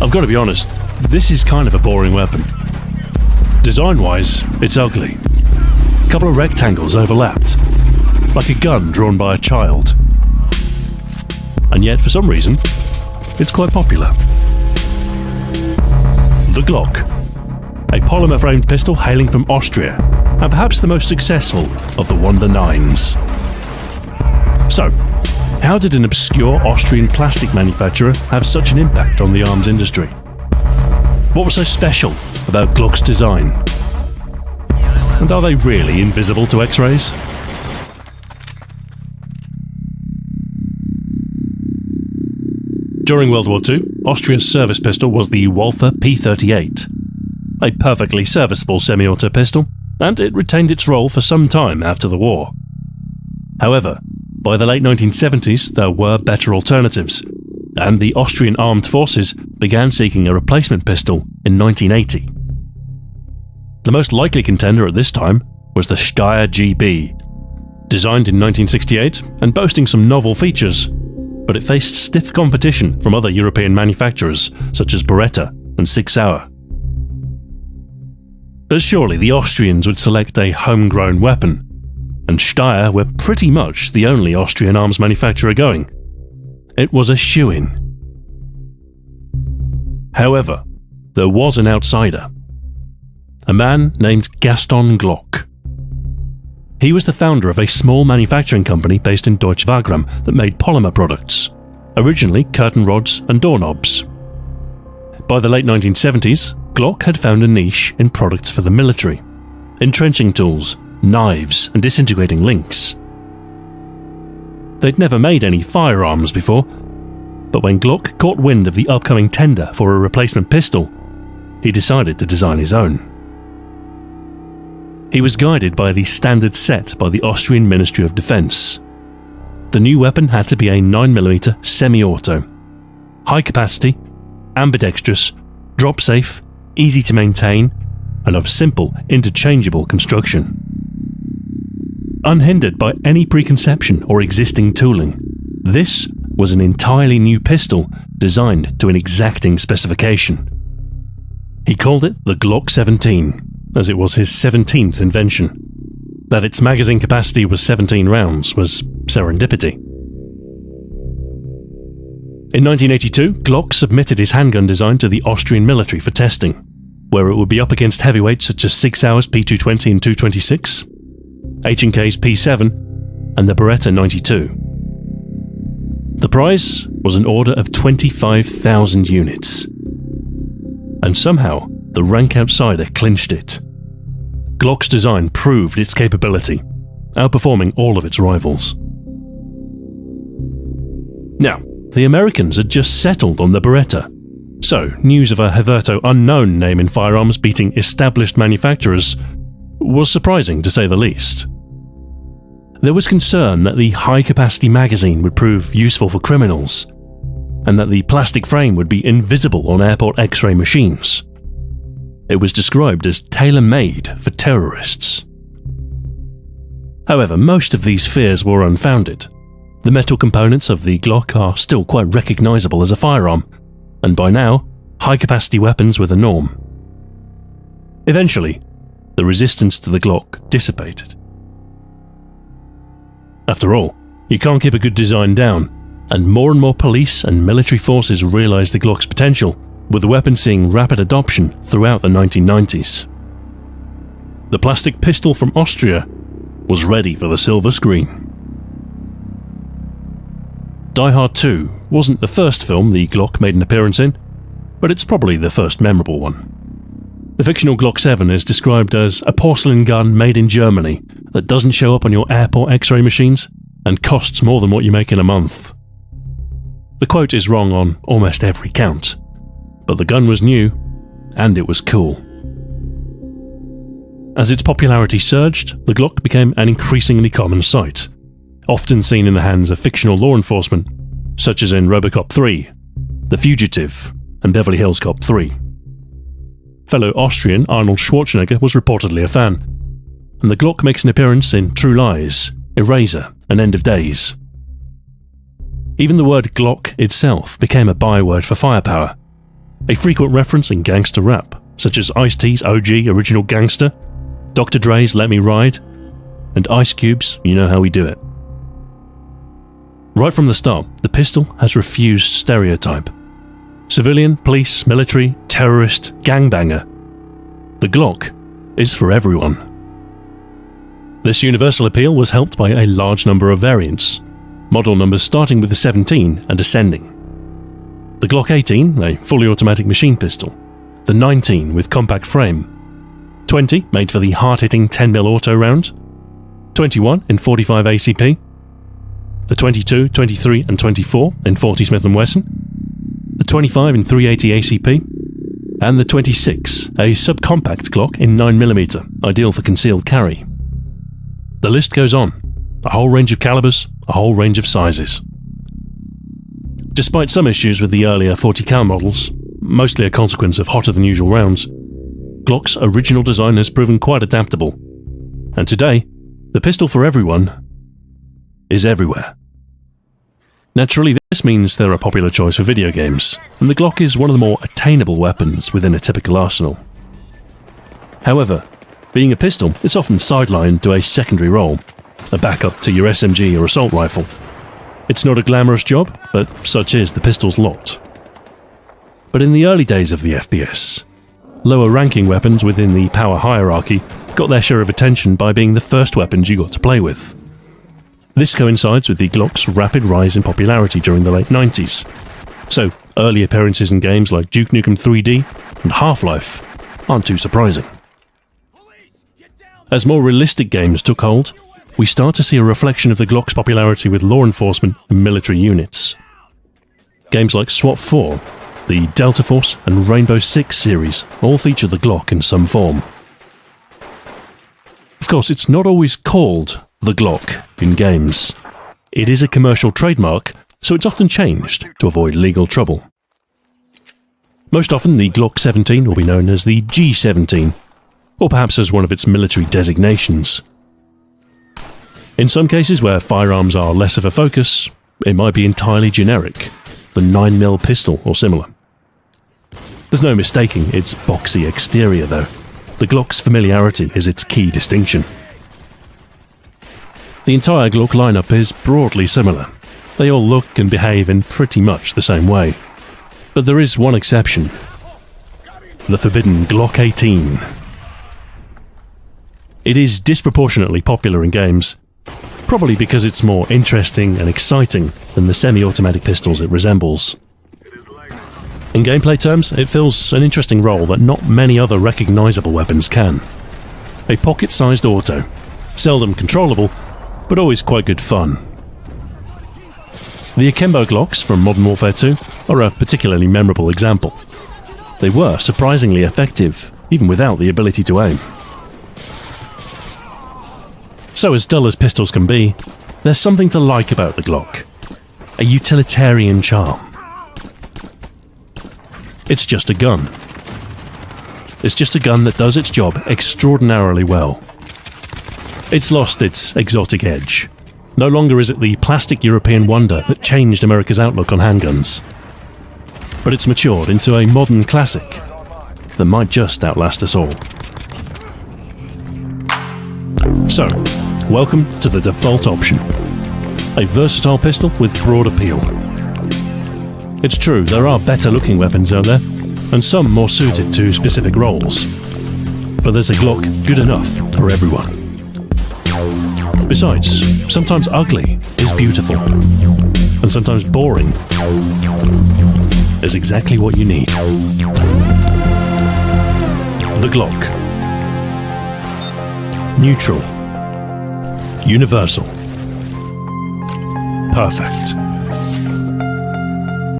I've got to be honest, this is kind of a boring weapon. Design-wise, it's ugly. A couple of rectangles overlapped, like a gun drawn by a child. And yet, for some reason, it's quite popular. The GLOCK, a polymer-framed pistol hailing from Austria, and perhaps the most successful of the Wonder Nines. So, how did an obscure Austrian plastic manufacturer have such an impact on the arms industry? What was so special about GLOCK's design? And are they really invisible to X-rays? During World War II, Austria's service pistol was the Walther P38, a perfectly serviceable semi-auto pistol, and it retained its role for some time after the war. However, by the late 1970s, there were better alternatives, and the Austrian armed forces began seeking a replacement pistol in 1980. The most likely contender at this time was the Steyr GB. Designed in 1968 and boasting some novel features, but it faced stiff competition from other European manufacturers such as Beretta and Sig Sauer. But surely the Austrians would select a homegrown weapon, and Steyr were pretty much the only Austrian arms manufacturer going. It was a shoo-in. However, there was an outsider. A man named Gaston Glock. He was the founder of a small manufacturing company based in Deutsche Wagram that made polymer products, originally curtain rods and doorknobs. By the late 1970s, Glock had found a niche in products for the military, entrenching tools, knives and disintegrating links. They'd never made any firearms before, but when Glock caught wind of the upcoming tender for a replacement pistol, he decided to design his own. He was guided by the standards set by the Austrian Ministry of Defense. The new weapon had to be a 9mm semi-auto, high capacity, ambidextrous, drop safe, easy to maintain, and of simple, interchangeable construction. Unhindered by any preconception or existing tooling, this was an entirely new pistol designed to an exacting specification. He called it the Glock 17, as it was his 17th invention. That its magazine capacity was 17 rounds was serendipity. In 1982, Glock submitted his handgun design to the Austrian military for testing, where it would be up against heavyweights such as Sig Sauer's P220 and 226, H&K's P7, and the Beretta 92. The prize was an order of 25,000 units. And somehow, the rank outsider clinched it. Glock's design proved its capability, outperforming all of its rivals. Now, the Americans had just settled on the Beretta, so news of a hitherto unknown name in firearms beating established manufacturers was surprising to say the least. There was concern that the high-capacity magazine would prove useful for criminals, and that the plastic frame would be invisible on airport X-ray machines. It was described as tailor-made for terrorists. However, most of these fears were unfounded. The metal components of the Glock are still quite recognizable as a firearm, and by now, high-capacity weapons were the norm. Eventually, the resistance to the Glock dissipated. After all, you can't keep a good design down, and more police and military forces realized the Glock's potential, with the weapon seeing rapid adoption throughout the 1990s. The plastic pistol from Austria was ready for the silver screen. Die Hard 2 wasn't the first film the Glock made an appearance in, but it's probably the first memorable one. The fictional Glock 7 is described as a porcelain gun made in Germany that doesn't show up on your airport X-ray machines and costs more than what you make in a month. The quote is wrong on almost every count, but the gun was new, and it was cool. As its popularity surged, the Glock became an increasingly common sight, often seen in the hands of fictional law enforcement, such as in RoboCop 3, The Fugitive, and Beverly Hills Cop 3. Fellow Austrian Arnold Schwarzenegger was reportedly a fan, and the Glock makes an appearance in True Lies, Eraser, and End of Days. Even the word Glock itself became a byword for firepower, a frequent reference in gangster rap, such as Ice-T's OG Original Gangster, Dr. Dre's Let Me Ride, and Ice Cube's You Know How We Do It. Right from the start, the pistol has refused stereotype. Civilian, police, military, terrorist, gangbanger. The Glock is for everyone. This universal appeal was helped by a large number of variants, model numbers starting with the 17 and ascending. The Glock 18, a fully automatic machine pistol, the 19 with compact frame, 20 made for the hard-hitting 10mm auto round, 21 in 45 ACP, the 22, 23 and 24 in 40 Smith & Wesson, the 25 in 380 ACP, and the 26, a subcompact Glock in 9mm, ideal for concealed carry. The list goes on, a whole range of calibers, a whole range of sizes. Despite some issues with the earlier 40 cal models, mostly a consequence of hotter than usual rounds, Glock's original design has proven quite adaptable, and today, the pistol for everyone is everywhere. Naturally, this means they're a popular choice for video games, and the Glock is one of the more attainable weapons within a typical arsenal. However, being a pistol, it's often sidelined to a secondary role, a backup to your SMG or assault rifle. It's not a glamorous job, but such is the pistol's lot. But in the early days of the FPS, lower-ranking weapons within the power hierarchy got their share of attention by being the first weapons you got to play with. This coincides with the Glock's rapid rise in popularity during the late 90s, so early appearances in games like Duke Nukem 3D and Half-Life aren't too surprising. As more realistic games took hold, we start to see a reflection of the Glock's popularity with law enforcement and military units. Games like SWAT 4, the Delta Force and Rainbow Six series all feature the Glock in some form. Of course, it's not always called the Glock in games. It is a commercial trademark, so it's often changed to avoid legal trouble. Most often, the Glock 17 will be known as the G17, or perhaps as one of its military designations. In some cases where firearms are less of a focus, it might be entirely generic, the 9mm pistol or similar. There's no mistaking its boxy exterior though. The Glock's familiarity is its key distinction. The entire Glock lineup is broadly similar. They all look and behave in pretty much the same way. But there is one exception. The forbidden Glock 18. It is disproportionately popular in games, probably because it's more interesting and exciting than the semi-automatic pistols it resembles. In gameplay terms, it fills an interesting role that not many other recognizable weapons can. A pocket-sized auto, seldom controllable, but always quite good fun. The Akimbo Glocks from Modern Warfare 2 are a particularly memorable example. They were surprisingly effective, even without the ability to aim. So as dull as pistols can be, there's something to like about the Glock. A utilitarian charm. It's just a gun. It's just a gun that does its job extraordinarily well. It's lost its exotic edge. No longer is it the plastic European wonder that changed America's outlook on handguns. But it's matured into a modern classic that might just outlast us all. So, welcome to the default option. A versatile pistol with broad appeal. It's true, there are better looking weapons out there, and some more suited to specific roles. But there's a Glock good enough for everyone. Besides, sometimes ugly is beautiful, and sometimes boring is exactly what you need. The Glock. Neutral. Universal. Perfect.